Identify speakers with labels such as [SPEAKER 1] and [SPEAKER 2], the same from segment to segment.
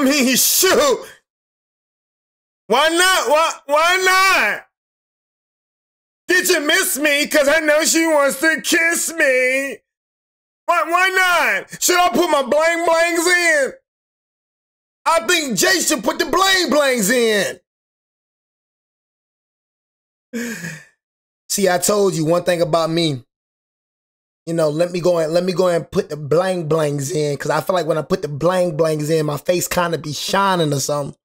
[SPEAKER 1] mean, shoot. Why not? Why not? Did you miss me? Because I know she wants to kiss me. Why not? Should I put my bling blings in? I think Jay should put the bling blings in. See, I told you one thing about me. You know, let me go and put the bling blings in, because I feel like when I put the bling blings in, my face kind of be shining or something.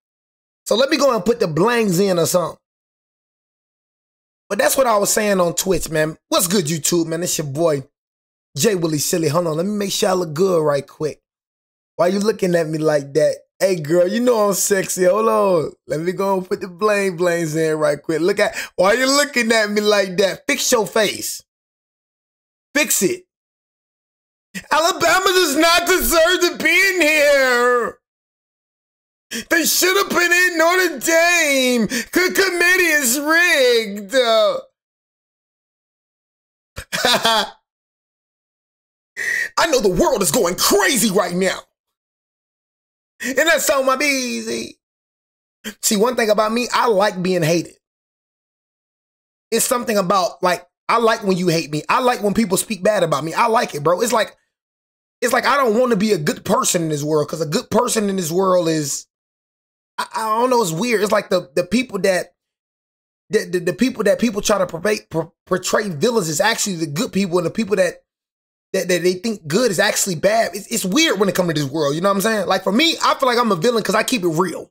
[SPEAKER 1] So let me go and put the blings in or something. But that's what I was saying on Twitch, man. What's good, YouTube, man? It's your boy, Jay Willie Silly. Hold on, let me make sure I look good right quick. Why you looking at me like that? Hey, girl, you know I'm sexy. Hold on. Let me go and put the bling blings in right quick. Look at, why you looking at me like that? Fix your face. Fix it. Alabama does not deserve to be in here. They should have been in Notre Dame. The committee is rigged. I know the world is going crazy right now. And that's on my easy. See, one thing about me, I like being hated. It's something about, like, I like when you hate me. I like when people speak bad about me. I like it, bro. It's like I don't want to be a good person in this world, because a good person in this world is, I don't know, it's weird. It's like the people that people try to portray villains is actually the good people, and the people that they think good is actually bad. It's weird when it comes to this world. You know what I'm saying? Like, for me, I feel like I'm a villain because I keep it real.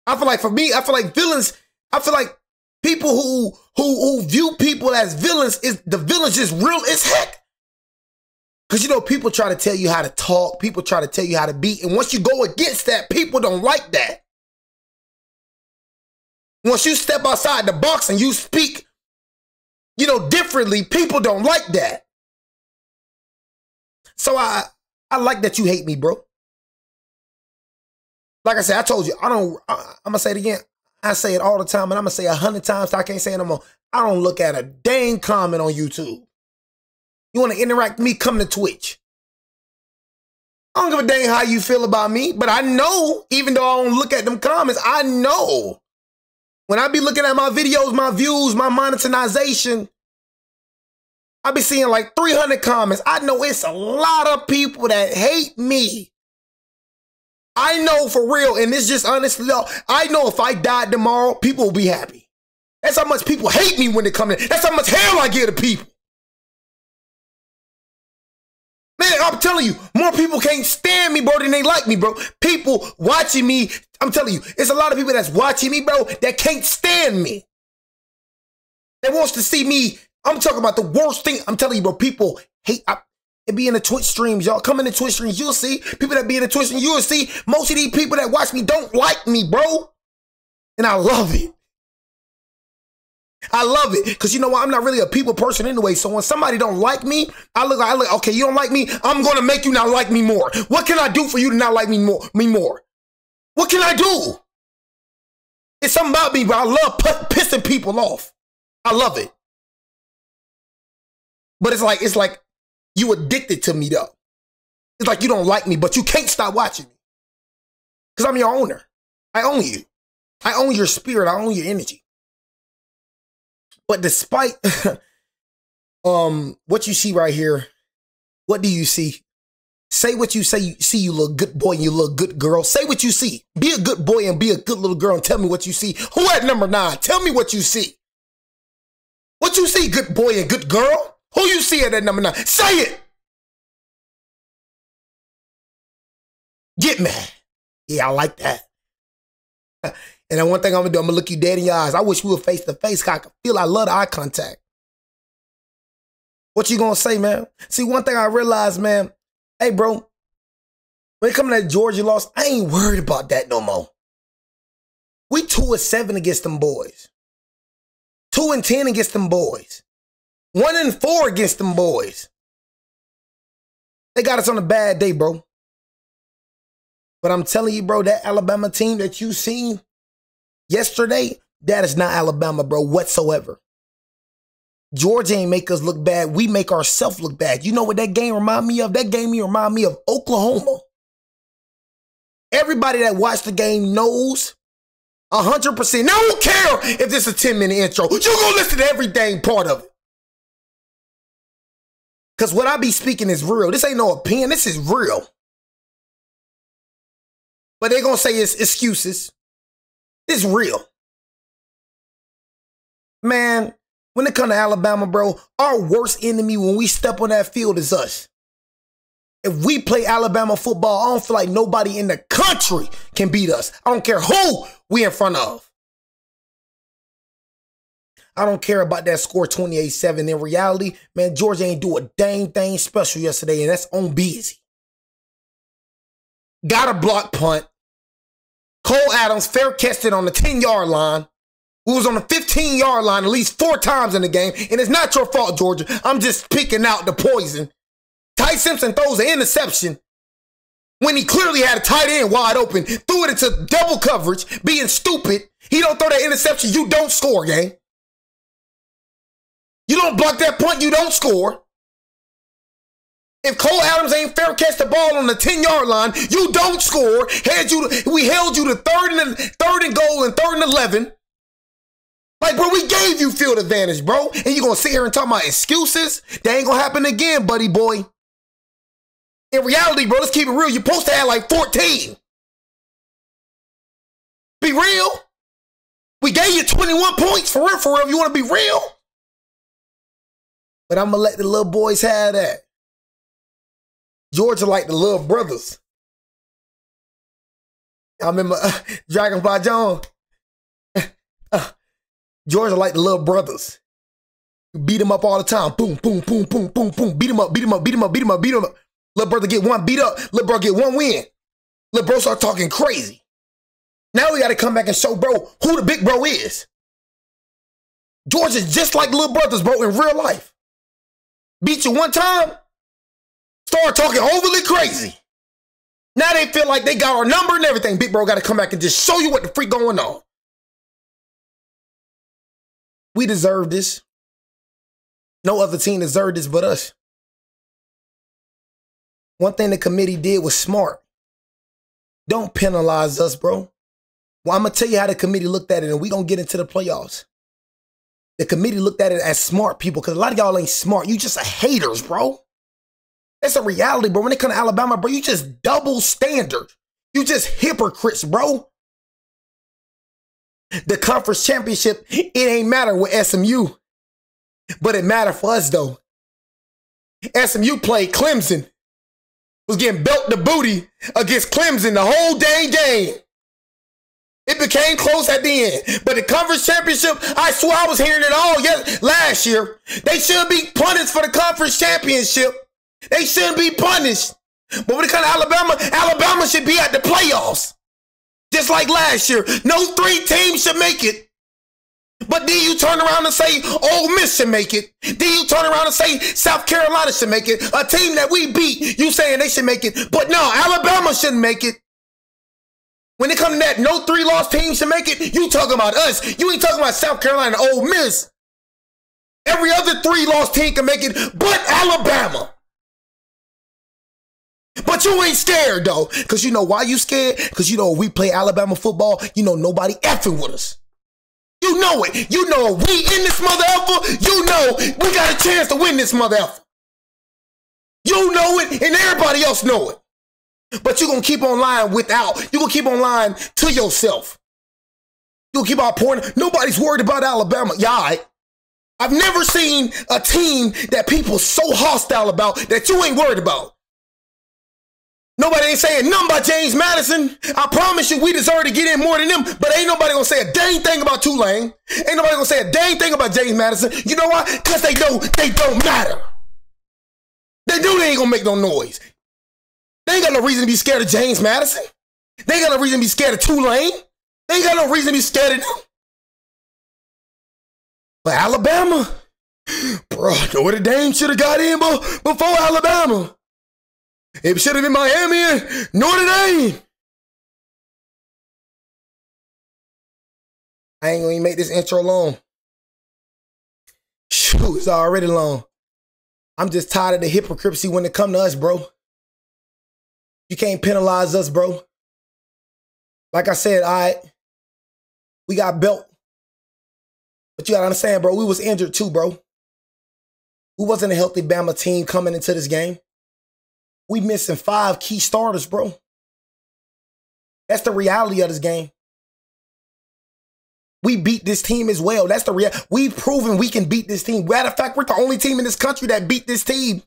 [SPEAKER 1] I feel like, for me, I feel like villains, I feel like people who view people as villains, is the villains just real as heck. Because, you know, people try to tell you how to talk. People try to tell you how to be. And once you go against that, people don't like that. Once you step outside the box and you speak, you know, differently, people don't like that. So I like that you hate me, bro. Like I said, I told you, I'm going to say it again. I say it all the time, and I'm going to say 100 times, so I can't say it no more. I don't look at a dang comment on YouTube. You want to interact with me, come to Twitch. I don't give a dang how you feel about me, but I know, even though I don't look at them comments, I know when I be looking at my videos, my views, my monetization, I be seeing like 300 comments. I know it's a lot of people that hate me. I know for real, and it's just honestly though, I know if I died tomorrow, people will be happy. That's how much people hate me when they come in. That's how much hell I give to people. Man, I'm telling you, more people can't stand me, bro, than they like me, bro. People watching me, I'm telling you, it's a lot of people that's watching me, bro, that can't stand me. That wants to see me. I'm talking about the worst thing. I'm telling you, bro, people hate. It be in the Twitch streams, y'all. Come in the Twitch streams, you'll see. People that be in the Twitch streams, you'll see. Most of these people that watch me don't like me, bro. And I love it. I love it. Because you know what? I'm not really a people person anyway. So when somebody don't like me, I look, okay, you don't like me? I'm going to make you not like me more. What can I do for you to not like me more? What can I do? It's something about me, bro. I love pissing people off. I love it. But it's like you addicted to me, though. It's like you don't like me, but you can't stop watching me. Because I'm your owner. I own you. I own your spirit. I own your energy. But despite what you see right here, what do you see? Say what you say. You see, you little good boy and you little good girl. Say what you see. Be a good boy and be a good little girl and tell me what you see. Who at number 9? Tell me what you see. What you see, good boy and good girl? Who you see at that number 9? Say it. Get mad. Yeah, I like that. And then one thing I'm gonna do, I'm gonna look you dead in your eyes. I wish we were face to face. I can feel I love the eye contact. What you gonna say, man? See, one thing I realized, man. Hey, bro. When it comes to that Georgia loss, I ain't worried about that no more. We 2-7 against them boys. 2-10 against them boys. 1-4 against them boys. They got us on a bad day, bro. But I'm telling you, bro, that Alabama team that you seen yesterday, that is not Alabama, bro, whatsoever. Georgia ain't make us look bad. We make ourselves look bad. You know what that game remind me of? That game remind me of Oklahoma. Everybody that watched the game knows 100%. Now, I don't care if this is a 10-minute intro. You're going to listen to every dang part of it. Because what I be speaking is real. This ain't no opinion. This is real. But they're going to say it's excuses. It's real. Man, when it comes to Alabama, bro, our worst enemy when we step on that field is us. If we play Alabama football, I don't feel like nobody in the country can beat us. I don't care who we in front of. I don't care about that score 28-7. In reality, man, Georgia ain't do a dang thing special yesterday, and that's on busy. Got a block punt. Cole Adams fair catched it on the 10-yard line. We was on the 15-yard line at least 4 times in the game, and it's not your fault, Georgia. I'm just picking out the poison. Ty Simpson throws an interception when he clearly had a tight end wide open, threw it into double coverage, being stupid. He don't throw that interception, you don't score, gang. You don't block that punt, you don't score. If Cole Adams ain't fair catch the ball on the 10-yard line, you don't score. We held you to third and goal and 3rd and 11. Like, bro, we gave you field advantage, bro. And you gonna sit here and talk about excuses? That ain't gonna happen again, buddy boy. In reality, bro, let's keep it real. You're supposed to have like 14. Be real. We gave you 21 points, for real, if you want to be real. But I'm going to let the little boys have that. Georgia like the little brothers. I remember Dragonfly John. Georgia like the little brothers. You beat them up all the time. Boom, boom, boom, boom, boom, boom. Beat them up, beat them up, beat them up, beat them up, beat them up. Little brother get one beat up. Little bro get one win. Little bro start talking crazy. Now we got to come back and show bro who the big bro is. Georgia's just like little brothers, bro, in real life. Beat you one time, start talking overly crazy. Now they feel like they got our number and everything. Big bro got to come back and just show you what the freak going on. We deserve this. No other team deserved this but us. One thing the committee did was smart. Don't penalize us, bro. Well, I'm going to tell you how the committee looked at it, and we're going to get into the playoffs. The committee looked at it as smart people, because a lot of y'all ain't smart. You just are haters, bro. That's a reality, bro. When it comes to Alabama, bro, you just double standard. You just hypocrites, bro. The conference championship, it ain't matter with SMU. But it mattered for us, though. SMU played Clemson. Was getting belt the booty against Clemson the whole dang game. It became close at the end. But the conference championship, I swear I was hearing it all last year. They shouldn't be punished for the conference championship. They shouldn't be punished. But when it comes to Alabama, Alabama should be at the playoffs. Just like last year. No 3 teams should make it. But then you turn around and say Ole Miss should make it. Then you turn around and say South Carolina should make it. A team that we beat, you saying they should make it. But no, Alabama shouldn't make it. When it comes to that no 3-loss team should make it, you talking about us. You ain't talking about South Carolina and Ole Miss. Every other 3-loss team can make it, but Alabama. But you ain't scared, though. Because you know why you scared? Because you know we play Alabama football, you know nobody effing with us. You know it. You know we in this mother effer. You know we got a chance to win this mother effer. You know it, and everybody else know it. But you're going to keep on lying without. You're going to keep on lying to yourself. You'll keep on pointing. Nobody's worried about Alabama. Yeah, all right. I've never seen a team that people so hostile about that you ain't worried about. Nobody ain't saying nothing about James Madison. I promise you we deserve to get in more than them, but ain't nobody gonna say a dang thing about Tulane. Ain't nobody gonna say a dang thing about James Madison. You know why? Because they know they don't matter. They know they ain't gonna make no noise. They ain't got no reason to be scared of James Madison. They ain't got no reason to be scared of Tulane. They ain't got no reason to be scared of them. But Alabama, bro, Notre Dame should have got in before Alabama. It should have been Miami and Notre Dame. I ain't gonna even make this intro long. Shoot, it's already long. I'm just tired of the hypocrisy when it come to us, bro. You can't penalize us, bro. Like I said, we got belt. But you got to understand, bro, we was injured too, bro. We wasn't a healthy Bama team coming into this game. We missing 5 key starters, bro. That's the reality of this game. We beat this team as well. That's the reality. We've proven we can beat this team. Matter of fact, we're the only team in this country that beat this team.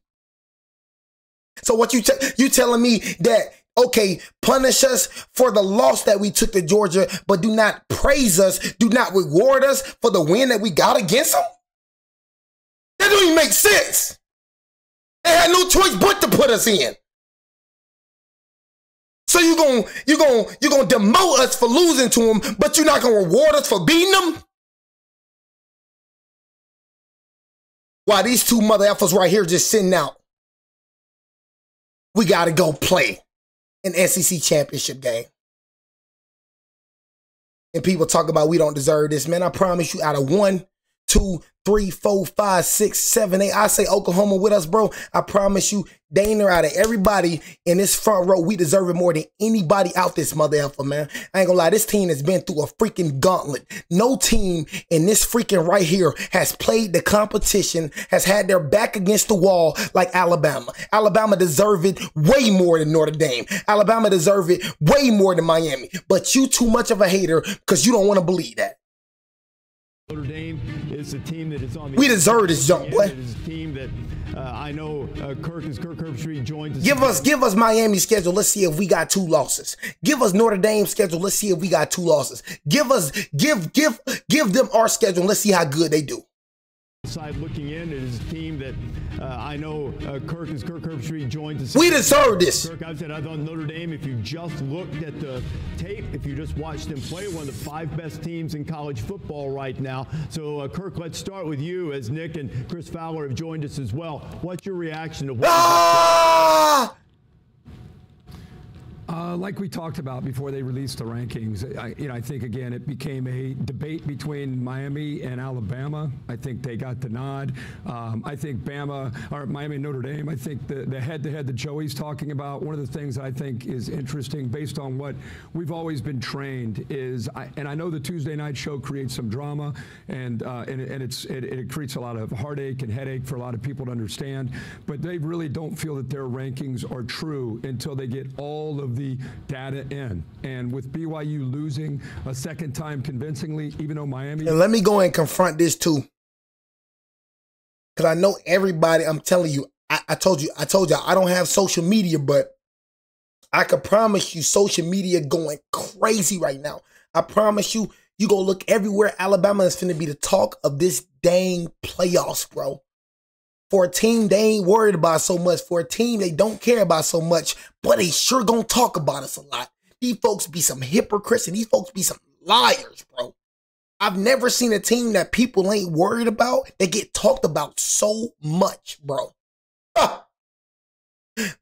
[SPEAKER 1] So what you telling me that, okay, punish us for the loss that we took to Georgia, but do not praise us, do not reward us for the win that we got against them? That don't even make sense. They had no choice but to put us in. So you gonna demote us for losing to them, but you're not gonna reward us for beating them? Why these 2 mother effers right here just sitting out? We gotta go play an SEC championship game. And people talk about we don't deserve this, man. I promise you, out of 1, 2, 3, 4, 5, 6, 7, 8. I say Oklahoma with us, bro. I promise you, Dana, out of everybody in this front row, we deserve it more than anybody out this mother effer, man. I ain't gonna lie, this team has been through a freaking gauntlet. No team in this freaking right here has played the competition, has had their back against the wall like Alabama. Alabama deserve it way more than Notre Dame. Alabama deserve it way more than Miami. But you too much of a hater because you don't want to believe that.
[SPEAKER 2] Notre Dame is a team that is on the.
[SPEAKER 1] We deserve this jump, boy.
[SPEAKER 2] It is a team that I know Kirk Herbstreit joins us.
[SPEAKER 1] Give us Miami's schedule. Let's see if we got 2 losses. Give us Notre Dame's schedule. Let's see if we got 2 losses. Give them our schedule. Let's see how good they do.
[SPEAKER 2] Side looking in, it is a team that I know Kirk Herbstreit joins us.
[SPEAKER 1] We deserve this.
[SPEAKER 2] Kirk, I've said I thought Notre Dame, if you just looked at the tape, if you just watched them play, one of the 5 best teams in college football right now. So, Kirk, let's start with you, as Nick and Chris Fowler have joined us as well. What's your reaction to what?
[SPEAKER 3] Like we talked about before they released the rankings, I think, again, it became a debate between Miami and Alabama. I think they got the nod. I think Miami and Notre Dame, I think the head-to-head that Joey's talking about, one of the things I think is interesting based on what we've always been trained is, and I know the Tuesday night show creates some drama, and it creates a lot of heartache and headache for a lot of people to understand, but they really don't feel that their rankings are true until they get all of the data in. And with BYU losing a second time convincingly, even though Miami...
[SPEAKER 1] And let me go and confront this too. Because I know everybody, I'm telling you, I told you, I don't have social media, but I can promise you social media going crazy right now. I promise you, you go look everywhere. Alabama is finna be the talk of this dang playoffs, bro. For a team they ain't worried about so much. For a team they don't care about so much. But they sure gonna talk about us a lot. These folks be some hypocrites and these folks be some liars, bro. I've never seen a team that people ain't worried about that get talked about so much, bro.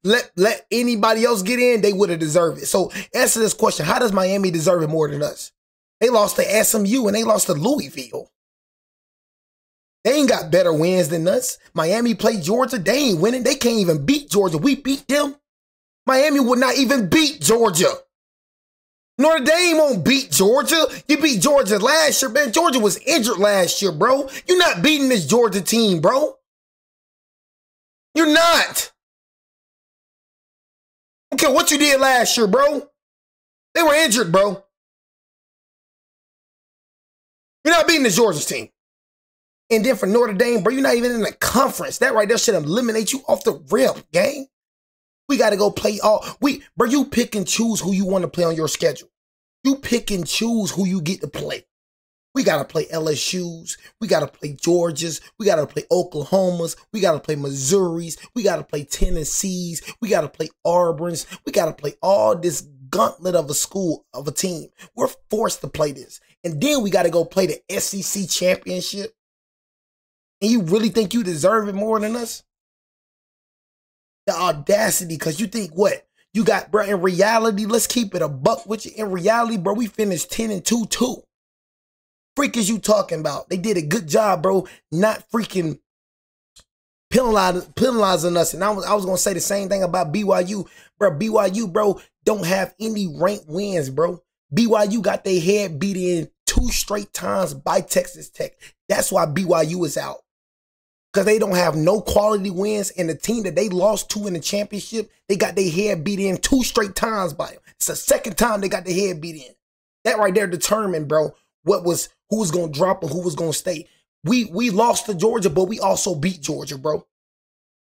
[SPEAKER 1] Let anybody else get in, they would have deserved it. So answer this question. How does Miami deserve it more than us? They lost to SMU and they lost to Louisville. They ain't got better wins than us. Miami played Georgia. They ain't winning. They can't even beat Georgia. We beat them. Miami would not even beat Georgia. Notre Dame won't beat Georgia. You beat Georgia last year, man. Georgia was injured last year, bro. You're not beating this Georgia team, bro. You're not. I don't care what you did last year, bro. They were injured, bro. You're not beating the Georgia team. And then for Notre Dame, bro, you're not even in the conference. That right there should eliminate you off the rip, gang. We got to go play bro, you pick and choose who you want to play on your schedule. You pick and choose who you get to play. We got to play LSU's. We got to play Georgia's. We got to play Oklahoma's. We got to play Missouri's. We got to play Tennessee's. We got to play Auburn's. We got to play all this gauntlet of a team. We're forced to play this. And then we got to go play the SEC championship. And you really think you deserve it more than us? The audacity, because you think what? You got, bro, in reality, let's keep it a buck with you. In reality, bro, we finished 10-2 too. Freak is you talking about? They did a good job, bro, not freaking penalizing us. And I was going to say the same thing about BYU. Bro, BYU, bro, don't have any ranked wins, bro. BYU got their head beat in 2 straight times by Texas Tech. That's why BYU is out. Because they don't have no quality wins, and the team that they lost to in the championship, they got their head beat in 2 straight times by them. It's the second time they got their head beat in. That right there determined, bro, who was going to drop and who was going to stay. We lost to Georgia, but we also beat Georgia, bro.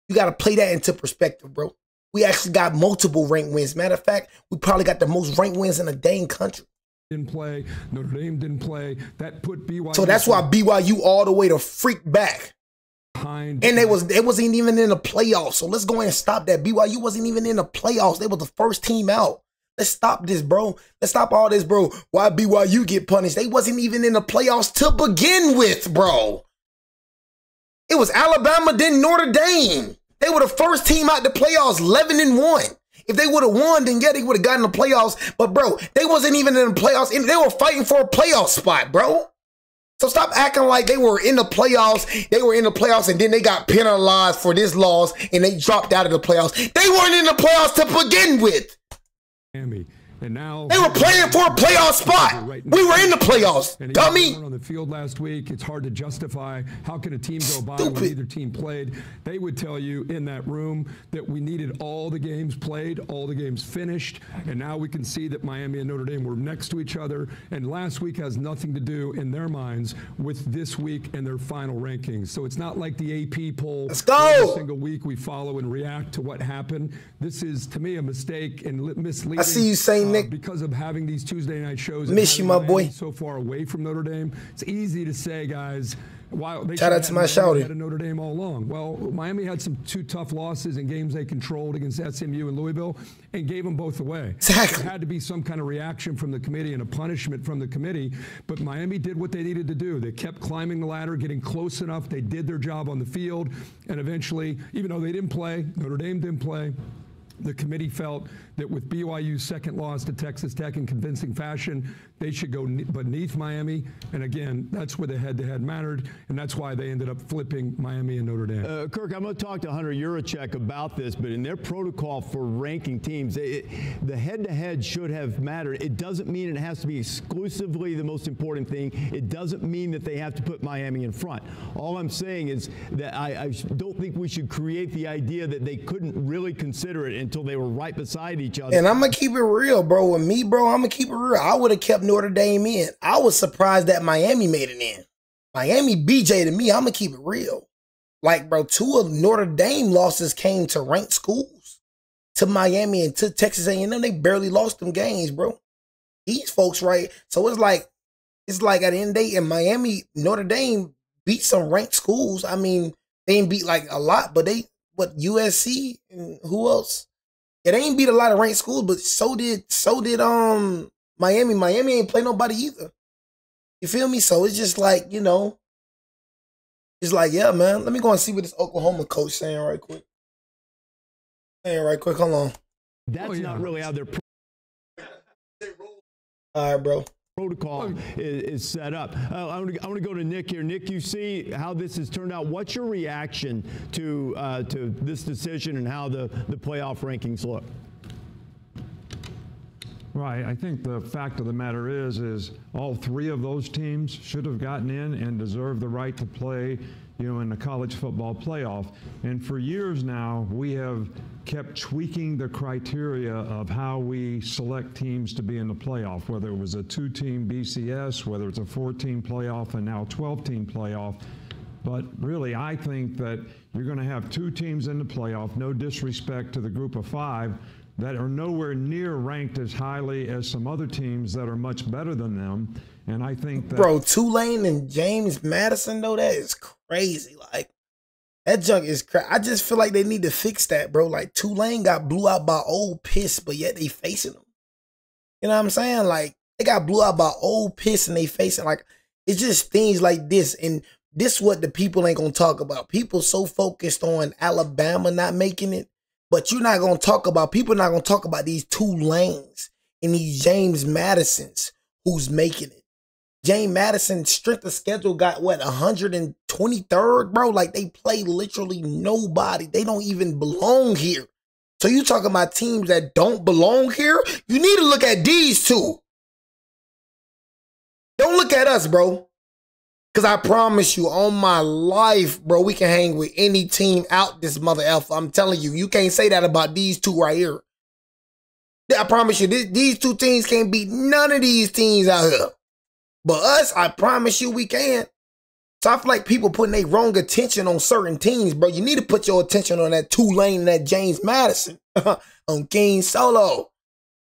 [SPEAKER 1] You got to play that into perspective, bro. We actually got multiple ranked wins. Matter of fact, we probably got the most ranked wins in the dang country.
[SPEAKER 3] Didn't play. Notre Dame didn't play. That put BYU.
[SPEAKER 1] So that's why BYU all the way to freak back. And they wasn't even in the playoffs. So let's go ahead and stop that. BYU wasn't even in the playoffs. They were the first team out. Let's stop this, bro. Let's stop all this, bro. Why BYU get punished? They wasn't even in the playoffs to begin with, bro. It was Alabama, then Notre Dame. They were the first team out the playoffs, 11-1. If they would have won, then yeah, they would have gotten the playoffs. But, bro, they wasn't even in the playoffs. They were fighting for a playoff spot, bro. So stop acting like they were in the playoffs. They were in the playoffs, and then they got penalized for this loss, and they dropped out of the playoffs. They weren't in the playoffs to begin with.
[SPEAKER 3] And now
[SPEAKER 1] they were playing for a playoff spot. We were in the playoffs, dummy.
[SPEAKER 3] On the field last week, it's hard to justify. How can a team go by when either team played? They would tell you in that room that we needed all the games played, all the games finished, and now we can see that Miami and Notre Dame were next to each other. And last week has nothing to do in their minds with this week and their final rankings. So it's not like the AP poll.
[SPEAKER 1] Let's go.
[SPEAKER 3] Every single week we follow and react to what happened. This is, to me, a mistake and misleading.
[SPEAKER 1] I see you saying, Nick.
[SPEAKER 3] Because of having these Tuesday night shows.
[SPEAKER 1] Miss you, my boy.
[SPEAKER 3] So far away from Notre Dame, it's easy to say, guys. They
[SPEAKER 1] shout out to my shouty.
[SPEAKER 3] Had Notre Dame all along. Well, Miami had two tough losses in games they controlled against SMU and Louisville, and gave them both away.
[SPEAKER 1] Exactly.
[SPEAKER 3] There had to be some kind of reaction from the committee and a punishment from the committee. But Miami did what they needed to do. They kept climbing the ladder, getting close enough. They did their job on the field, and eventually, even though they didn't play, Notre Dame didn't play. The committee felt that with BYU's second loss to Texas Tech in convincing fashion, they should go beneath Miami. And again, that's where the head-to-head mattered, and that's why they ended up flipping Miami and Notre Dame.
[SPEAKER 2] Kirk, I'm going to talk to Hunter Yurachek about this, but in their protocol for ranking teams, the head-to-head should have mattered. It doesn't mean it has to be exclusively the most important thing. It doesn't mean that they have to put Miami in front. All I'm saying is that I don't think we should create the idea that they couldn't really consider it until they were right beside each other.
[SPEAKER 1] And I'm going to keep it real, bro. With me, bro, I'm going to keep it real. I would have kept Notre Dame in. I was surprised that Miami made it in. Miami BJ to me, I'm going to keep it real. Like, bro, 2 of Notre Dame losses came to ranked schools. To Miami and to Texas A&M, they barely lost them games, bro. These folks, right? So it's like at the end of the day, in Miami, Notre Dame beat some ranked schools. I mean, they didn't beat like a lot, but USC and who else? Yeah, they ain't beat a lot of ranked schools, but so did Miami. Miami ain't play nobody either. You feel me? So it's just like, it's like, yeah, man. Let me go and see what this Oklahoma coach saying right quick. Hold on.
[SPEAKER 2] That's not really how their
[SPEAKER 1] all right, bro.
[SPEAKER 2] Protocol is set up. I want to go to Nick here. Nick, you see how this has turned out. What's your reaction to this decision and how the playoff rankings look?
[SPEAKER 4] Right. I think the fact of the matter is all 3 of those teams should have gotten in and deserve the right to play, in the college football playoff. And for years now, we have kept tweaking the criteria of how we select teams to be in the playoff, whether it was a 2-team BCS, whether it's a 4-team playoff, and now 12-team playoff. But really, I think that you're going to have 2 teams in the playoff, no disrespect to the group of 5, that are nowhere near ranked as highly as some other teams that are much better than them. And I think that...
[SPEAKER 1] Bro, Tulane and James Madison, though, that is crazy. Like, that junk is crazy. I just feel like they need to fix that, bro. Like, Tulane got blew out by Old Piss, but yet they facing them. You know what I'm saying? Like, they got blew out by Old Piss and they facing, like, it's just things like this. And this what the people ain't going to talk about. People so focused on Alabama not making it. But you're not going to talk about, people are not going to talk about these Tulanes and these James Madisons who's making it. James Madison's strength of schedule got, 123rd, bro? Like, they play literally nobody. They don't even belong here. So you talking about teams that don't belong here? You need to look at these 2. Don't look at us, bro. Because I promise you, on my life, bro, we can hang with any team out this mother alpha. I'm telling you, you can't say that about these two right here. I promise you, these two teams can't beat none of these teams out here. But us, I promise you, we can. So I feel like people putting their wrong attention on certain teams, bro. You need to put your attention on that Tulane and that James Madison on King Solo.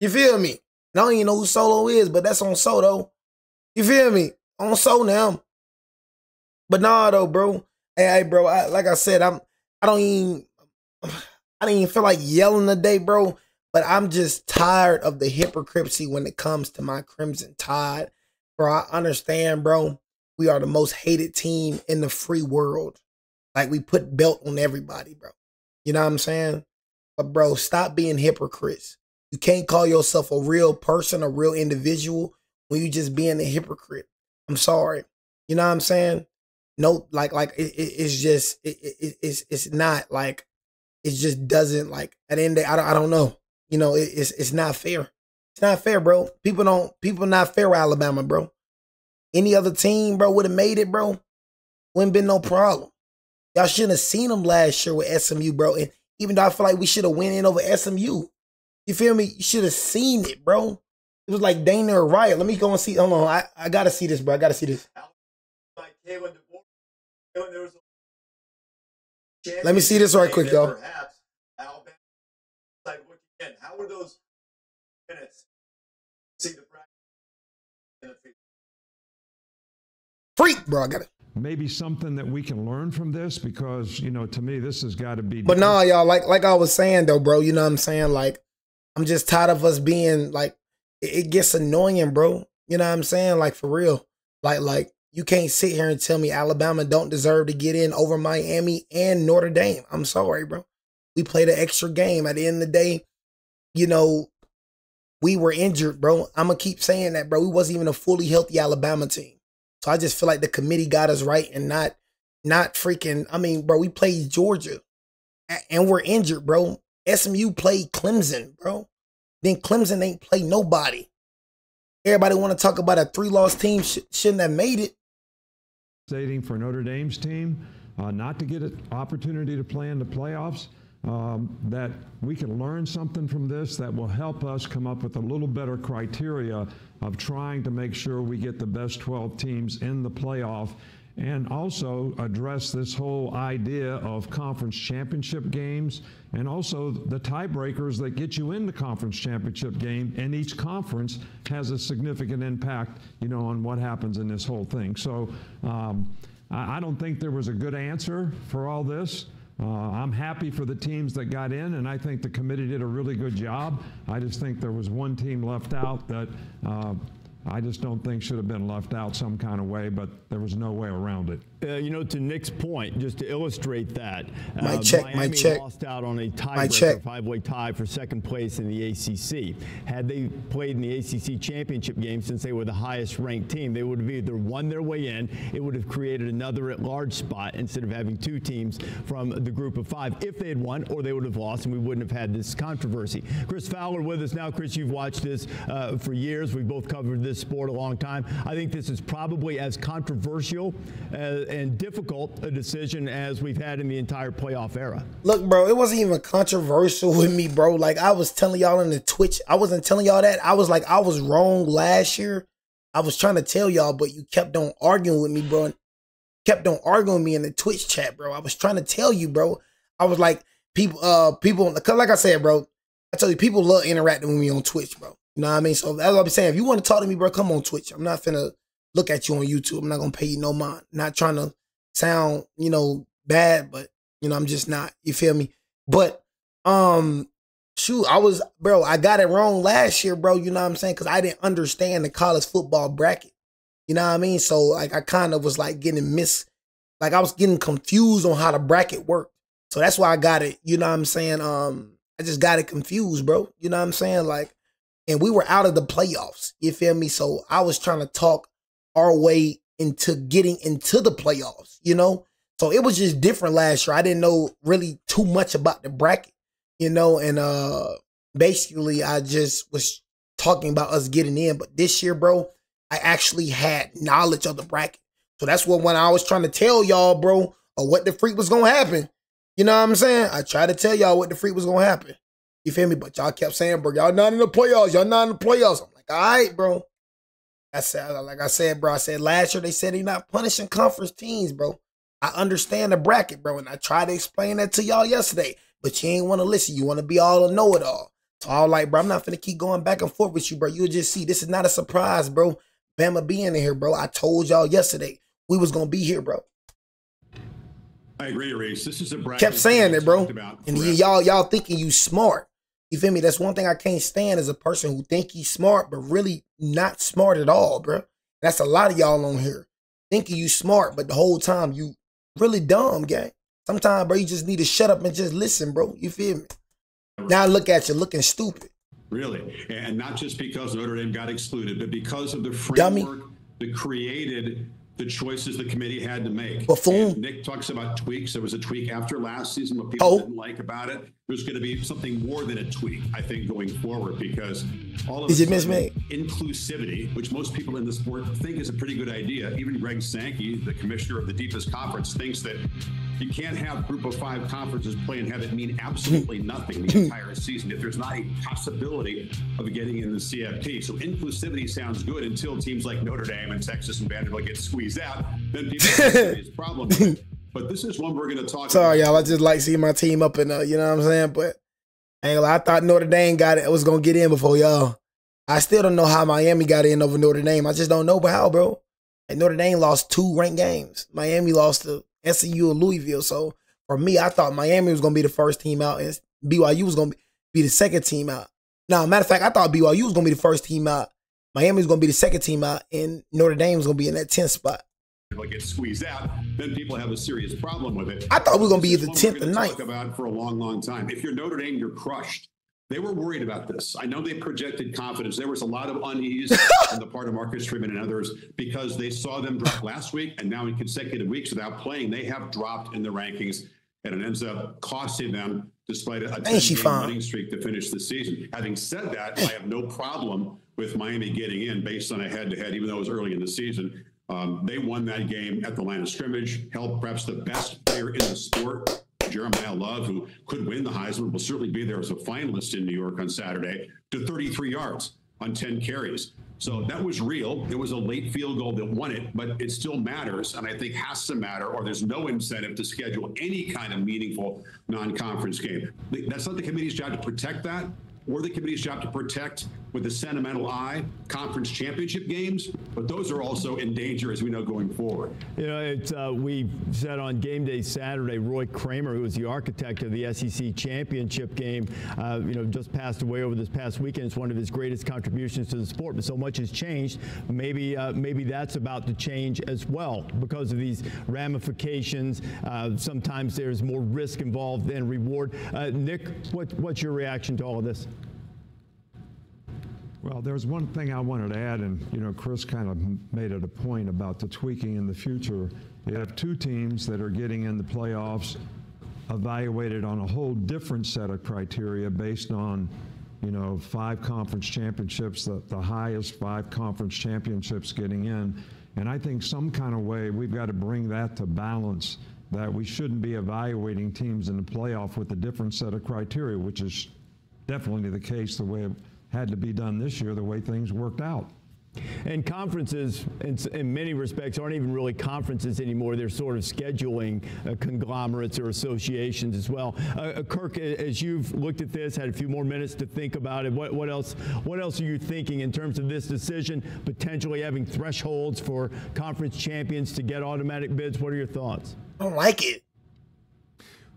[SPEAKER 1] You feel me? I don't even know who Solo is, but that's on Soto. You feel me? On So now. But nah, though, bro. Hey, bro. Like I said, I don't even feel like yelling today, bro. But I'm just tired of the hypocrisy when it comes to my Crimson Tide, bro. I understand, bro. We are the most hated team in the free world. Like, we put belt on everybody, bro. You know what I'm saying? But, bro, stop being hypocrites. You can't call yourself a real person, a real individual, when you just being a hypocrite. I'm sorry. You know what I'm saying? No, it's not like, it just doesn't, like, at the end of the day, I don't know. You know, it's not fair. It's not fair, bro. People not fair with Alabama, bro. Any other team, bro, would have made it, bro. Wouldn't been no problem. Y'all shouldn't have seen them last year with SMU, bro. And even though I feel like we should have went in over SMU, you feel me? You should have seen it, bro. It was like Dana or Riot. Let me go and see. Hold on. I got to see this, bro. I got to see this. Let me see this right quick, y'all.
[SPEAKER 2] How were those minutes? See the
[SPEAKER 1] freak, bro. I got it.
[SPEAKER 4] Maybe something that we can learn from this, because, you know, to me, this has got to be.
[SPEAKER 1] But nah, y'all, like I was saying, though, bro, you know what I'm saying? Like, I'm just tired of us being, like, it gets annoying, bro. You know what I'm saying? Like, for real. Like, you can't sit here and tell me Alabama don't deserve to get in over Miami and Notre Dame. I'm sorry, bro. We played an extra game. At the end of the day, you know, we were injured, bro. I'm going to keep saying that, bro. We wasn't even a fully healthy Alabama team. So I just feel like the committee got us right and not freaking, I mean, bro, we played Georgia and we're injured, bro. SMU played Clemson, bro. Then Clemson ain't play nobody. Everybody want to talk about a 3-loss team shouldn't have made it.
[SPEAKER 4] Stating for Notre Dame's team not to get an opportunity to play in the playoffs, that we can learn something from this that will help us come up with a little better criteria of trying to make sure we get the best 12 teams in the playoff, and also address this whole idea of conference championship games and also the tiebreakers that get you in the conference championship game, and each conference has a significant impact, you know, on what happens in this whole thing. So I don't think there was a good answer for all this. I'm happy for the teams that got in, and I think the committee did a really good job. I just think there was one team left out that I just don't think should have been left out some kind of way, but there was no way around it.
[SPEAKER 2] You know, to Nick's point, just to illustrate that,
[SPEAKER 1] Miami
[SPEAKER 2] lost out on a tiebreaker, 5-way tie for second place in the ACC. Had they played in the ACC championship game, since they were the highest ranked team, they would have either won their way in. It would have created another at-large spot instead of having 2 teams from the group of 5 if they had won, or they would have lost, and we wouldn't have had this controversy. Chris Fowler with us now. Chris, you've watched this for years. We've both covered this sport a long time. I think this is probably as controversial and difficult a decision as we've had in the entire playoff era.
[SPEAKER 1] Look, bro, it wasn't even controversial with me, bro. Like, I was telling y'all in the Twitch, I wasn't telling y'all that. I was like, I was wrong last year. I was trying to tell y'all, but you kept on arguing with me, bro. And kept on arguing with me in the Twitch chat, bro. I was trying to tell you, bro. I was like, people, because like I said, bro, I tell you, people love interacting with me on Twitch, bro. You know what I mean? So that's what I'm saying. If you want to talk to me, bro, come on Twitch. I'm not finna look at you on YouTube. I'm not gonna pay you no mind. Not trying to sound, you know, bad, but you know, I'm just not. You feel me? But shoot, I got it wrong last year, bro. You know what I'm saying? Because I didn't understand the college football bracket. You know what I mean? So like, I kind of was like I was getting confused on how the bracket worked. So that's why I got it. You know what I'm saying? I just got it confused, bro. You know what I'm saying? Like, and we were out of the playoffs. You feel me? So I was trying to talk our way into getting into the playoffs, you know? So it was just different last year. I didn't know really too much about the bracket, you know? And basically I just was talking about us getting in. But this year, bro, I actually had knowledge of the bracket. So that's what when I was trying to tell y'all, bro, or what the freak was going to happen. You know what I'm saying? I tried to tell y'all what the freak was going to happen. You feel me? But y'all kept saying, bro, y'all not in the playoffs. Y'all not in the playoffs. I'm like, all right, bro. Like I said, bro, I said last year they said they're not punishing conference teams, bro. I understand the bracket, bro, and I tried to explain that to y'all yesterday, but you ain't want to listen. You want to be all a know-it-all. So I was like, bro, I'm not finna keep going back and forth with you, bro. You'll just see. This is not a surprise, bro. Bama being in here, bro. I told y'all yesterday we was going to be here, bro.
[SPEAKER 5] I agree, Reese. This is a bracket.
[SPEAKER 1] Kept saying it, bro. And y'all thinking you smart. You feel me? That's one thing I can't stand as a person who think he's smart, but really not smart at all, bro. That's a lot of y'all on here. Thinking you smart, but the whole time you really dumb, gang. Sometimes, bro, you just need to shut up and just listen, bro. You feel me? Now look at you looking stupid.
[SPEAKER 5] Really. And not just because Notre Dame got excluded, but because of the framework that created the choices the committee had to make.
[SPEAKER 1] Buffoon.
[SPEAKER 5] Nick talks about tweaks. There was a tweak after last season, what people didn't like about it. There's going to be something more than a tweak, I think, going forward, because all of
[SPEAKER 1] Is it mismade?
[SPEAKER 5] Inclusivity, which most people in the sport think is a pretty good idea. Even Greg Sankey, the commissioner of the deepest conference, thinks that you can't have group of 5 conferences play and have it mean absolutely nothing the entire season if there's not a possibility of getting in the CFP. So inclusivity sounds good until teams like Notre Dame and Texas and Vanderbilt get squeezed out. Then people have a serious problem with it. But this is one we're going to talk about.
[SPEAKER 1] Sorry, y'all. I just like seeing my team up in, you know what I'm saying? But I thought Notre Dame was going to get in before y'all. I still don't know how Miami got in over Notre Dame. I just don't know how, bro. And Notre Dame lost 2 ranked games. Miami lost to SCU and Louisville. So for me, I thought Miami was going to be the first team out and BYU was going to be the second team out. Now, matter of fact, I thought BYU was going to be the first team out. Miami was going to be the second team out, and Notre Dame was going to be in that 10th spot.
[SPEAKER 5] Get squeezed out, then people have a serious problem with it.
[SPEAKER 1] I thought we were going to be the 10th or 9th.
[SPEAKER 5] Talk about for a long, long time. If you're Notre Dame, you're crushed. They were worried about this. I know they projected confidence. There was a lot of unease on the part of Marcus Freeman and others because they saw them drop last week, and now in consecutive weeks without playing, they have dropped in the rankings, and it ends up costing them despite a 10-game winning streak to finish the season. Having said that, I have no problem with Miami getting in based on a head-to-head, even though it was early in the season. They won that game at the line of scrimmage, held perhaps the best player in the sport, Jeremiah Love, who could win the Heisman, will certainly be there as a finalist in New York on Saturday, to 33 yards on 10 carries. So that was real. It was a late field goal that won it, but it still matters, and I think has to matter, or there's no incentive to schedule any kind of meaningful non-conference game. That's not the committee's job to protect that, or the committee's job to protect, with a sentimental eye, conference championship games, but those are also in danger, as we know, going forward.
[SPEAKER 2] You know, we said on game day Saturday, Roy Kramer, who was the architect of the SEC championship game, just passed away over this past weekend. It's one of his greatest contributions to the sport, but so much has changed. Maybe that's about to change as well because of these ramifications. Sometimes there's more risk involved than reward. Nick, what's your reaction to all of this?
[SPEAKER 4] Well, there's one thing I wanted to add, and Chris kind of made it a point about the tweaking in the future. You have 2 teams that are getting in the playoffs evaluated on a whole different set of criteria based on, 5 conference championships, the highest 5 conference championships getting in. And I think some kind of way we've got to bring that to balance, that we shouldn't be evaluating teams in the playoff with a different set of criteria, which is definitely the case the way it had to be done this year, the way things worked out.
[SPEAKER 2] And conferences, in many respects, aren't even really conferences anymore. They're sort of scheduling conglomerates or associations as well. Kirk, as you've looked at this, had a few more minutes to think about it, what else are you thinking in terms of this decision, potentially having thresholds for conference champions to get automatic bids? What are your thoughts?
[SPEAKER 1] I don't like it.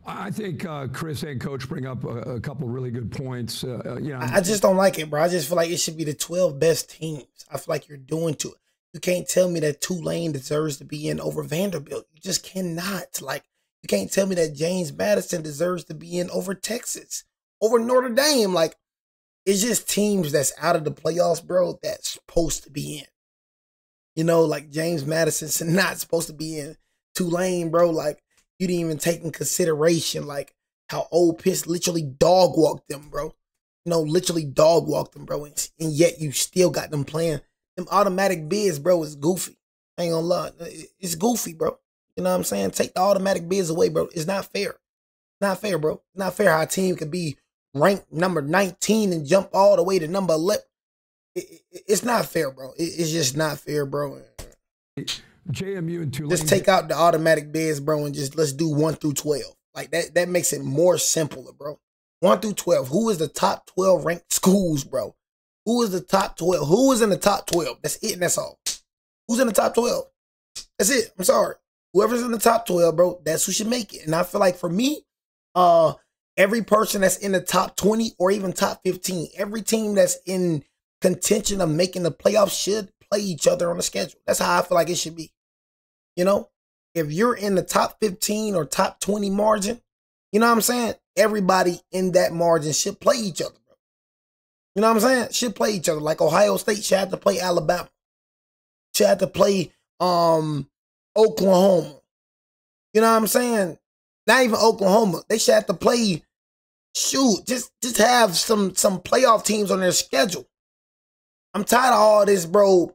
[SPEAKER 3] I think Chris and Coach bring up a couple really good points.
[SPEAKER 1] I just don't like it, bro. I just feel like it should be the 12 best teams. I feel like you're doing to it. You can't tell me that Tulane deserves to be in over Vanderbilt. You just cannot. Like, you can't tell me that James Madison deserves to be in over Texas, over Notre Dame. Like, it's just teams that's out of the playoffs, bro, that's supposed to be in. Like James Madison's not supposed to be in. Tulane, bro, like, you didn't even take in consideration, like, how Ole Miss literally dog walked them, bro. Literally dog walked them, bro. And yet you still got them playing them automatic bids, bro, is goofy. I ain't gonna lie. It's goofy, bro. You know what I'm saying? Take the automatic bids away, bro. It's not fair. Not fair, bro. Not fair how a team could be ranked number 19 and jump all the way to number 11. It's not fair, bro. It's just not fair, bro.
[SPEAKER 3] JMU and Tulane.
[SPEAKER 1] Just take out the automatic bids, bro, and just let's do 1 through 12. Like that makes it more simpler, bro. 1 through 12. Who is the top 12 ranked schools, bro? Who is the top 12? Who is in the top 12? That's it and that's all. Who's in the top 12? That's it. I'm sorry. Whoever's in the top 12, bro, that's who should make it. And I feel like for me, every person that's in the top 20 or even top 15, every team that's in contention of making the playoffs should play each other on the schedule. That's how I feel like it should be. You know, if you're in the top 15 or top 20 margin, you know what I'm saying? Everybody in that margin should play each other, bro. You know what I'm saying? Should play each other. Like Ohio State should have to play Alabama. Should have to play Oklahoma. You know what I'm saying? Not even Oklahoma. They should have to play, just have some playoff teams on their schedule. I'm tired of all this, bro.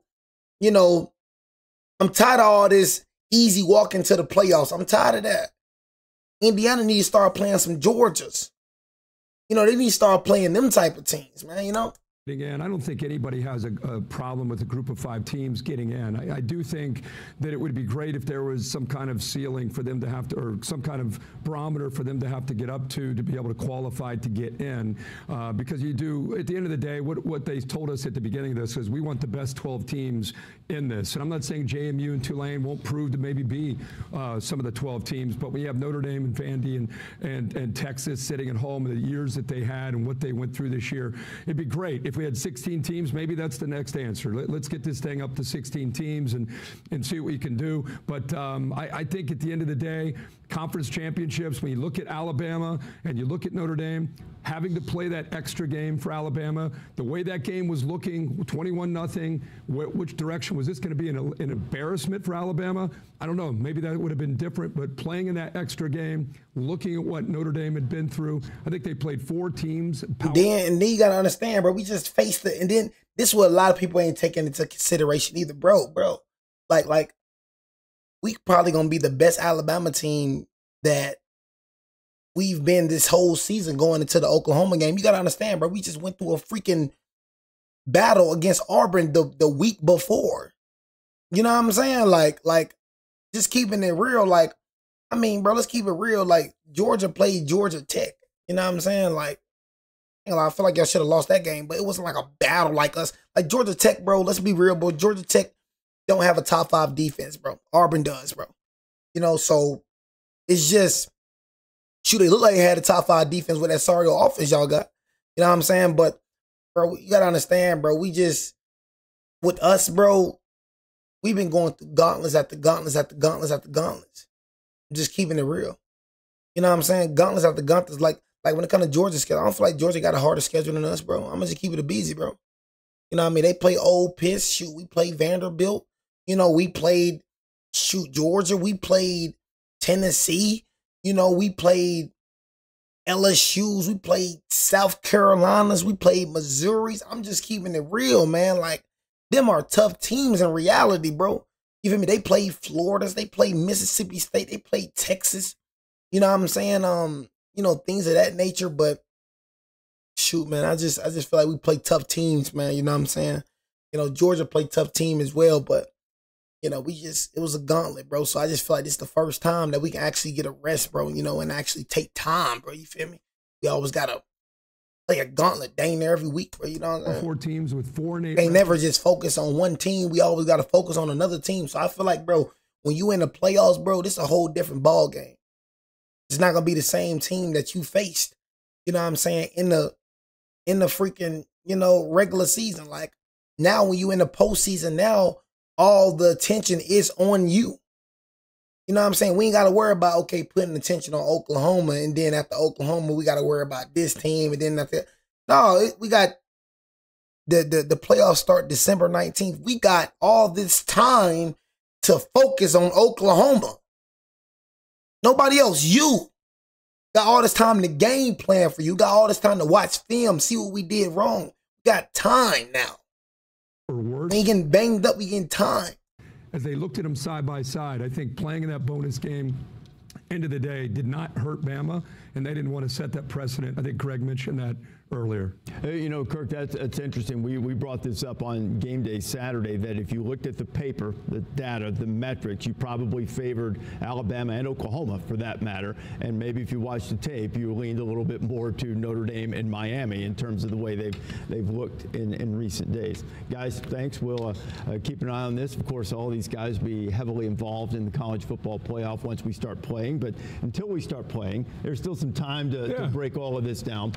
[SPEAKER 1] You know, I'm tired of all this easy walking to the playoffs. I'm tired of that. Indiana needs to start playing some Georgias. You know, they need to start playing them type of teams, man, you know?
[SPEAKER 3] Again, I don't think anybody has a problem with a group of 5 teams getting in. I do think that it would be great if there was some kind of ceiling for them to have to, or some kind of barometer for them to have to get up to be able to qualify to get in. Because you do, at the end of the day, what they told us at the beginning of this is we want the best 12 teams in this. And I'm not saying JMU and Tulane won't prove to maybe be some of the 12 teams, but we have Notre Dame and Vandy and Texas sitting at home in the years that they had and what they went through this year. It'd be great if we had 16 teams. Maybe that's the next answer. Let's get this thing up to 16 teams and see what we can do. But I think at the end of the day, conference championships, when you look at Alabama and you look at Notre Dame, having to play that extra game for Alabama, the way that game was looking, 21-0, which direction was this going to be an embarrassment for Alabama? I don't know. Maybe that would have been different, but playing in that extra game, looking at what Notre Dame had been through, I think they played 4 teams.
[SPEAKER 1] And then you got to understand, bro, we just faced it. And then this is what a lot of people ain't taking into consideration either, bro. Like we probably going to be the best Alabama team that we've been this whole season going into the Oklahoma game. You got to understand, bro, we just went through a freaking battle against Auburn the week before. You know what I'm saying? Like just keeping it real. Like, I mean, bro, let's keep it real. Like, Georgia played Georgia Tech. You know what I'm saying? Like, you know, I feel like y'all should have lost that game, but it wasn't like a battle like us. Like, Georgia Tech, bro, let's be real, bro. Georgia Tech don't have a top 5 defense, bro. Auburn does, bro. You know, so it's just, they look like they had a top 5 defense with that sorry offense y'all got. You know what I'm saying? But, bro, you got to understand, bro, we just, with us, bro, we've been going through gauntlets after gauntlets after gauntlets after gauntlets. Just keeping it real. You know what I'm saying? Gauntlets after gauntlets. Like when it comes to Georgia's schedule, I don't feel like Georgia got a harder schedule than us, bro. I'm going to just keep it a busy, bro. You know what I mean? They play Ole Miss. Shoot, we played Vanderbilt. You know, we played, Georgia. We played Tennessee. You know, we played LSU's. We played South Carolina's. We played Missouri's. I'm just keeping it real, man. Like, them are tough teams in reality, bro. You feel me? They played Florida's. They played Mississippi State. They played Texas. You know what I'm saying? You know, things of that nature. But shoot, man, I just feel like we play tough teams, man. You know what I'm saying? You know, Georgia played tough team as well, but you know, it was a gauntlet, bro. So I just feel like this is the first time that we can actually get a rest, bro, you know, and actually take time, bro. You feel me? We always got to play a gauntlet dang near every week, bro. You know what I'm saying?
[SPEAKER 3] 4 teams with 4 and 8.
[SPEAKER 1] They never just focus on one team. We always got to focus on another team. So I feel like, bro, when you in the playoffs, bro, this is a whole different ball game. It's not going to be the same team that you faced, you know what I'm saying, in the freaking, you know, regular season. Like, now when you in the postseason, now all the attention is on you. You know what I'm saying? We ain't got to worry about, okay, putting attention on Oklahoma, and then after Oklahoma, we got to worry about this team, and then after, no, we got the playoffs start December 19th. We got all this time to focus on Oklahoma. Nobody else. You got all this time to game plan for you. Got all this time to watch film, see what we did wrong. We got time now.
[SPEAKER 3] Or worse.
[SPEAKER 1] We getting banged up, we getting time.
[SPEAKER 3] As they looked at them side by side, I think playing in that bonus game, end of the day, did not hurt Bama, and they didn't want to set that precedent. I think Greg mentioned that earlier.
[SPEAKER 2] You know, Kirk, that's interesting. We brought this up on game day Saturday, that if you looked at the paper, the data, the metrics, you probably favored Alabama and Oklahoma for that matter. And maybe if you watched the tape, you leaned a little bit more to Notre Dame and Miami in terms of the way they've looked in recent days. Guys, thanks. We'll keep an eye on this. Of course, all these guys be heavily involved in the college football playoff once we start playing. But until we start playing, there's still some time to break all of this down.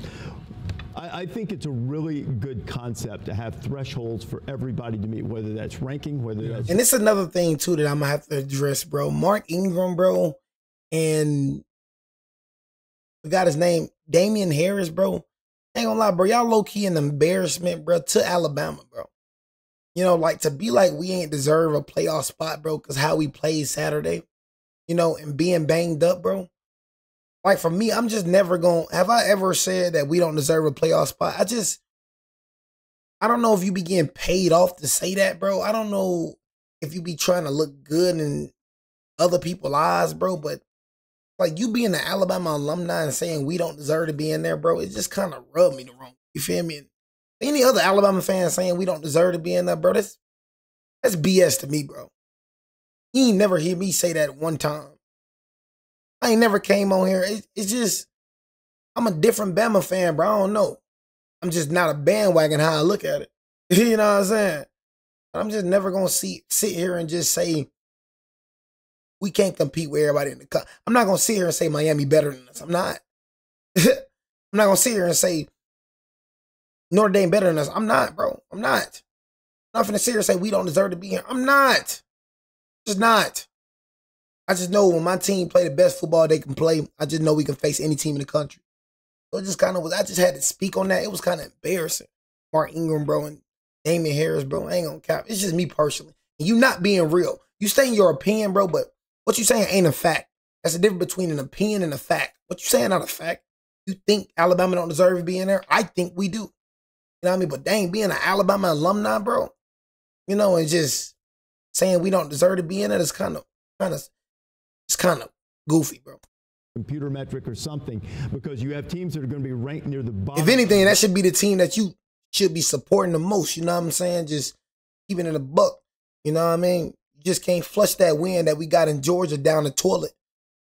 [SPEAKER 2] I think it's a really good concept to have thresholds for everybody to meet, whether that's ranking, whether that's...
[SPEAKER 1] And it's another thing, too, that I'm going to have to address, bro. Mark Ingram, bro, and I forgot his name, Damian Harris, bro. I ain't gonna lie, bro. Y'all low-key an embarrassment, bro, to Alabama, bro. You know, like, to be like we ain't deserve a playoff spot, bro, because how we played Saturday, you know, and being banged up, bro. Like, for me, I'm just never going to, have I ever said that we don't deserve a playoff spot? I don't know if you be getting paid off to say that, bro. I don't know if you be trying to look good in other people's eyes, bro. But, like, you being an Alabama alumni and saying we don't deserve to be in there, bro, it just kind of rubbed me the wrong. You feel me? And any other Alabama fan saying we don't deserve to be in there, bro, that's BS to me, bro. You ain't never hear me say that one time. I ain't never came on here. It's just, I'm a different Bama fan, bro. I don't know. I'm just not a bandwagon how I look at it. You know what I'm saying? I'm just never going to sit here and just say we can't compete with everybody in the country. I'm not going to sit here and say Miami better than us. I'm not. I'm not going to sit here and say Notre Dame better than us. I'm not, bro. I'm not. I'm not going to sit here and say we don't deserve to be here. I'm not. Just not. I just know when my team play the best football they can play, I just know we can face any team in the country. So it just kind of was, I just had to speak on that. It was kind of embarrassing. Mark Ingram, bro, and Damian Harris, bro, I ain't gonna cap. It's just me personally. And you not being real. You saying your opinion, bro, but what you saying ain't a fact. That's the difference between an opinion and a fact. What you saying not a fact. You think Alabama don't deserve to be in there? I think we do. You know what I mean? But dang, being an Alabama alumni, bro, you know, and just saying we don't deserve to be in it is kind of goofy, bro.
[SPEAKER 2] Computer metric or something, because you have teams that are going to be ranked near the bottom.
[SPEAKER 1] If anything, that should be the team that you should be supporting the most. You know what I'm saying? Just keeping it a buck. You know what I mean? You just can't flush that win that we got in Georgia down the toilet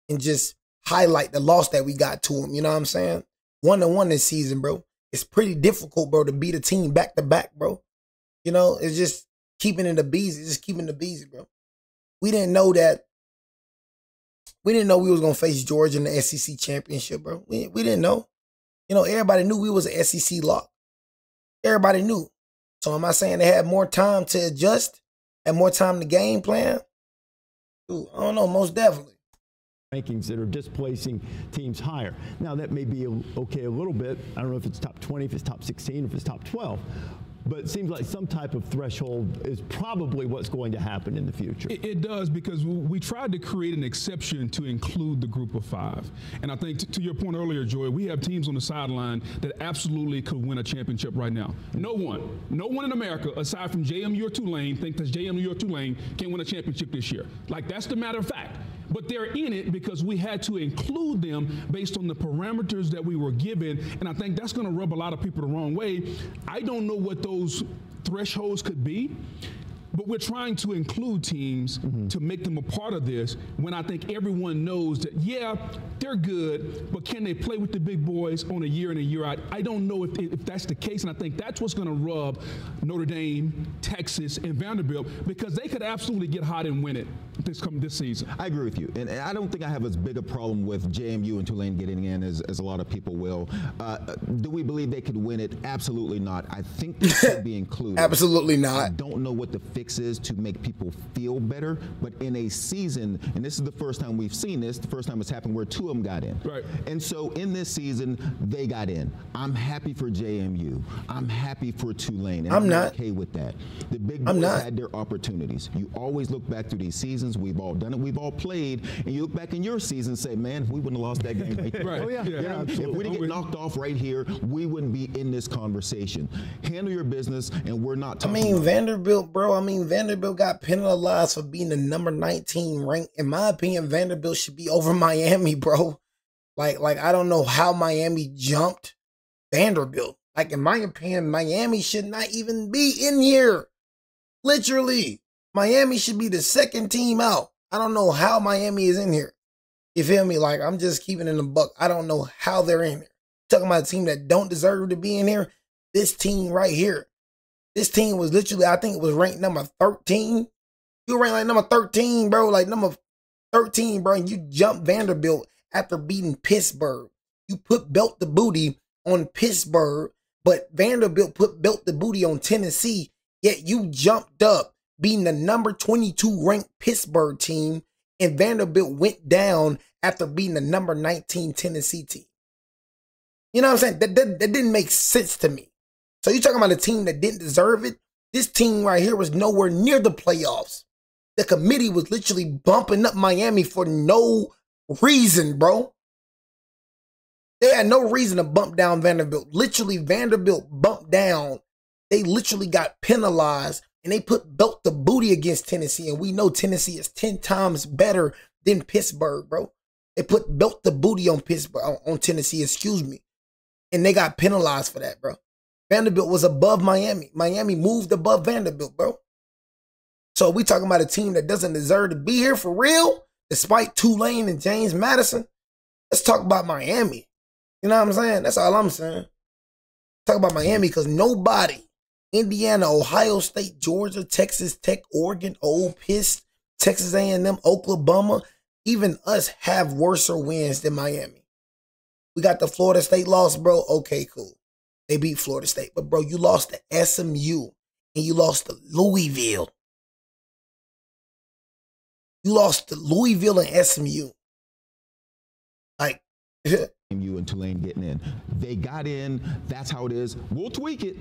[SPEAKER 1] and just highlight the loss that we got to them. You know what I'm saying? 1-1 this season, bro. It's pretty difficult, bro, to beat a team back to back, bro. You know, it's just keeping it a beezy. Just keeping it beezy, bro. We didn't know we was going to face Georgia in the SEC championship, bro. We didn't know. You know, everybody knew we was an SEC lock. Everybody knew. So am I saying they had more time to adjust, had more time to game plan? Ooh, I don't know, most definitely.
[SPEAKER 2] Rankings that are displacing teams higher. Now, that may be okay a little bit. I don't know if it's top 20, if it's top 16, if it's top 12. But it seems like some type of threshold is probably what's going to happen in the future.
[SPEAKER 6] It does, because we tried to create an exception to include the group of five. And I think to your point earlier, Joy, we have teams on the sideline that absolutely could win a championship right now. No one in America, aside from JMU or Tulane, think that JMU or Tulane can win a championship this year. Like, that's the matter of fact. But they're in it because we had to include them based on the parameters that we were given. And I think that's going to rub a lot of people the wrong way. I don't know what those thresholds could be, but we're trying to include teams to make them a part of this, when I think everyone knows that, yeah, they're good, but can they play with the big boys on a year in and a year out? I don't know if that's the case, and I think that's what's going to rub Notre Dame, Texas, and Vanderbilt, because they could absolutely get hot and win it this season.
[SPEAKER 7] I agree with you, and I don't think I have as big a problem with JMU and Tulane getting in as a lot of people will. Do we believe they could win it? Absolutely not. I think they should be included.
[SPEAKER 1] Absolutely not.
[SPEAKER 7] I don't know what the fixes to make people feel better. But in a season, and this is the first time we've seen this, the first time it's happened where 2 of them got in.
[SPEAKER 6] Right.
[SPEAKER 7] And so in this season, they got in. I'm happy for JMU. I'm happy for Tulane. And I'm
[SPEAKER 1] not
[SPEAKER 7] okay with that. The big boys had their opportunities. You always look back through these seasons. We've all done it. We've all played. And you look back in your season and say, man, we wouldn't have lost that game right there.
[SPEAKER 6] Right.
[SPEAKER 7] Oh, yeah. If we didn't get knocked off right here, we wouldn't be in this conversation. Handle your business, and we're not talking about
[SPEAKER 1] Vanderbilt, bro. Vanderbilt got penalized for being the number 19 ranked. In my opinion, Vanderbilt should be over Miami, bro. Like I don't know how Miami jumped Vanderbilt. Like, in my opinion, Miami should not even be in here. Literally. Miami should be the second team out. I don't know how Miami is in here. You feel me? Like, I'm just keeping it in the buck. I don't know how they're in here. Talking about a team that don't deserve to be in here. This team right here. This team was literally, I think it was ranked number 13. You ranked like number 13, bro. Like number 13, bro. And you jumped Vanderbilt after beating Pittsburgh. You put belt the booty on Pittsburgh, but Vanderbilt put belt the booty on Tennessee. Yet you jumped up, beating the number 22 ranked Pittsburgh team, and Vanderbilt went down after beating the number 19 Tennessee team. You know what I'm saying? That didn't make sense to me. So you're talking about a team that didn't deserve it? This team right here was nowhere near the playoffs. The committee was literally bumping up Miami for no reason, bro. They had no reason to bump down Vanderbilt. Literally, Vanderbilt bumped down. They literally got penalized, and they put belt the booty against Tennessee, and we know Tennessee is 10 times better than Pittsburgh, bro. They put belt the booty on Pittsburgh, on Tennessee, excuse me, and they got penalized for that, bro. Vanderbilt was above Miami. Miami moved above Vanderbilt, bro. So we talking about a team that doesn't deserve to be here for real, despite Tulane and James Madison. Let's talk about Miami. You know what I'm saying? That's all I'm saying. Talk about Miami because nobody, Indiana, Ohio State, Georgia, Texas Tech, Oregon, Ole Miss, Texas A&M, Oklahoma, even us have worse wins than Miami. We got the Florida State loss, bro. Okay, cool. They beat Florida State. But, bro, you lost to SMU and you lost to Louisville. You lost to Louisville and SMU. Like,
[SPEAKER 7] you and Tulane getting in. They got in. That's how it is. We'll tweak it.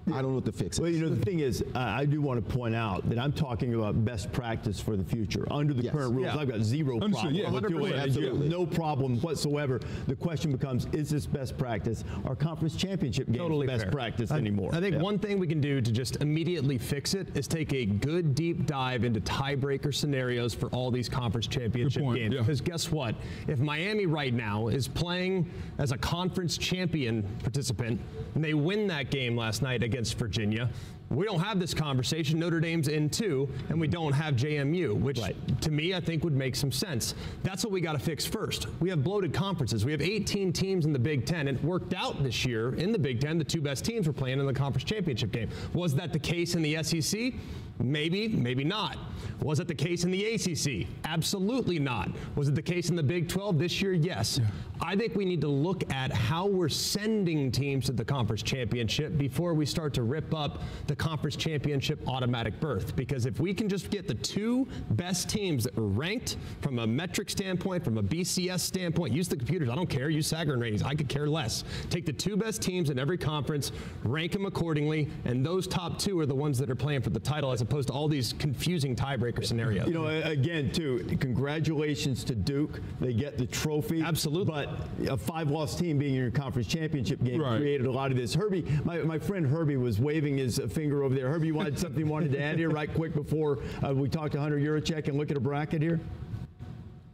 [SPEAKER 7] I don't know what to fix it.
[SPEAKER 2] Well, you know, the thing is, I do want to point out that I'm talking about best practice for the future. Under the current rules, I've got zero problem.
[SPEAKER 6] Yeah,
[SPEAKER 2] with doing it. You have no problem whatsoever. The question becomes, is this best practice? Our conference championship game is best practice anymore.
[SPEAKER 8] I think one thing we can do to just immediately fix it is take a good deep dive into tiebreaker scenarios for all these conference championship games. Because guess what? If Miami right now is playing as a conference champion participant and they win that game last night against Virginia, we don't have this conversation. Notre Dame's in too, and we don't have JMU, which to me I think would make some sense. That's what we got to fix first. We have bloated conferences. We have 18 teams in the Big Ten. It worked out this year in the Big Ten. The 2 best teams were playing in the conference championship game. Was that the case in the SEC? Maybe, maybe not. Was it the case in the ACC? Absolutely not. Was it the case in the Big 12 this year? Yes. I think we need to look at how we're sending teams to the conference championship before we start to rip up the conference championship automatic berth. Because if we can just get the 2 best teams that were ranked from a metric standpoint, from a BCS standpoint, use the computers. I don't care. Use Sagarin ratings. I could care less. Take the 2 best teams in every conference, rank them accordingly, and those top 2 are the ones that are playing for the title as opposed to all these confusing tiebreaker scenarios.
[SPEAKER 2] You know, again, too, congratulations to Duke. They get the trophy.
[SPEAKER 8] Absolutely.
[SPEAKER 2] But a 5-loss team being in your conference championship game created a lot of this. Herbie, my friend Herbie was waving his finger over there. Herbie, you wanted something you wanted to add here right quick before we talk to Hunter Yurachek and look at a bracket here?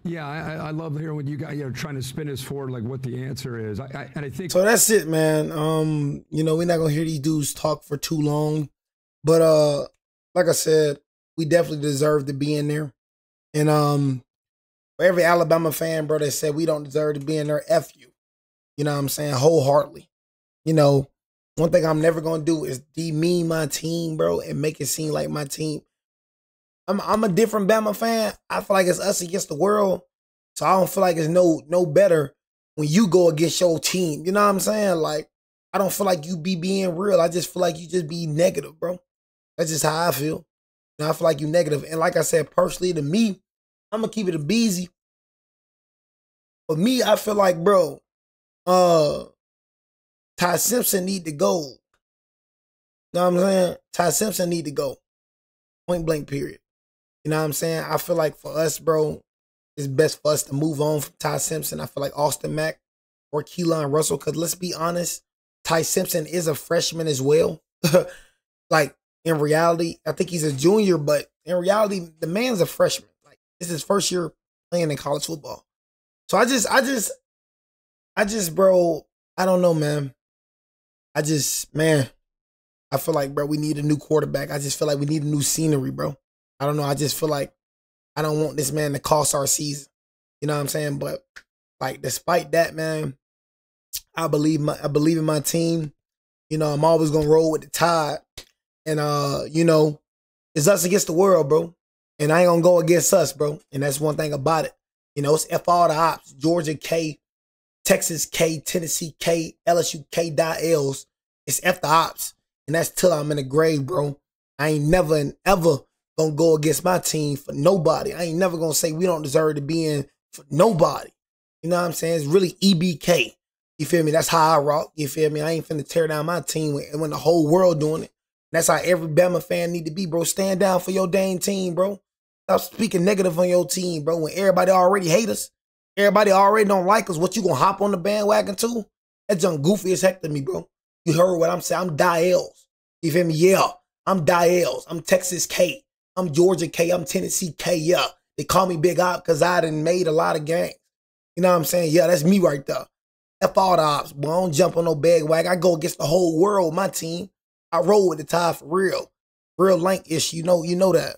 [SPEAKER 3] Yeah, I love hearing when you guys are trying to spin us forward, like what the answer is. And I think
[SPEAKER 1] so. That's it, man. You know, we're not gonna hear these dudes talk for too long, but like I said, we definitely deserve to be in there. And for every Alabama fan, bro, that said we don't deserve to be in there, F you. You know what I'm saying? Wholeheartedly. You know, one thing I'm never gonna do is demean my team, bro, and make it seem like my team. I'm a different Bama fan. I feel like it's us against the world. So I don't feel like it's no better when you go against your team. You know what I'm saying? Like, I don't feel like you be being real. I just feel like you just be negative, bro. That's just how I feel. And I feel like you negative. And like I said, personally to me, I'm gonna keep it a beezy. For me, I feel like, bro, Ty Simpson need to go. You know what I'm saying? Ty Simpson need to go. Point blank, period. You know what I'm saying? I feel like for us, bro, it's best for us to move on from Ty Simpson. I feel like Austin Mack or Keelan Russell, because let's be honest, Ty Simpson is a freshman as well. Like, in reality, I think he's a junior, but in reality, the man's a freshman. Like, this is his first year playing in college football. So I just, bro, I don't know, man. Man, I feel like, bro, we need a new quarterback. I just feel like we need a new scenery, bro. I don't know. I just feel like I don't want this man to cost our season. You know what I'm saying? But, like, despite that, man, I believe in my team. You know, I'm always going to roll with the Tide. And, you know, it's us against the world, bro. And I ain't going to go against us, bro. And that's one thing about it. You know, it's F all the ops. Georgia K, Texas K, Tennessee K, LSU K, L's. It's F the ops. And that's till I'm in the grave, bro. I ain't never and ever going to go against my team for nobody. I ain't never going to say we don't deserve to be in for nobody. You know what I'm saying? It's really EBK. You feel me? That's how I rock. You feel me? I ain't finna tear down my team when the whole world doing it. That's how every Bama fan need to be, bro. Stand down for your dang team, bro. Stop speaking negative on your team, bro. When everybody already hate us, everybody already don't like us, what you gonna hop on the bandwagon too? That junk goofy as heck to me, bro. You heard what I'm saying? I'm Dials. You feel me? Yeah, I'm Dials. I'm Texas K. I'm Georgia K. I'm Tennessee K. Yeah, they call me Big Op because I done made a lot of games. You know what I'm saying? Yeah, that's me right there. F all the ops, boy. I don't jump on no bandwagon. I go against the whole world, my team. I roll with the Tide for real. Real lank issue. You know that.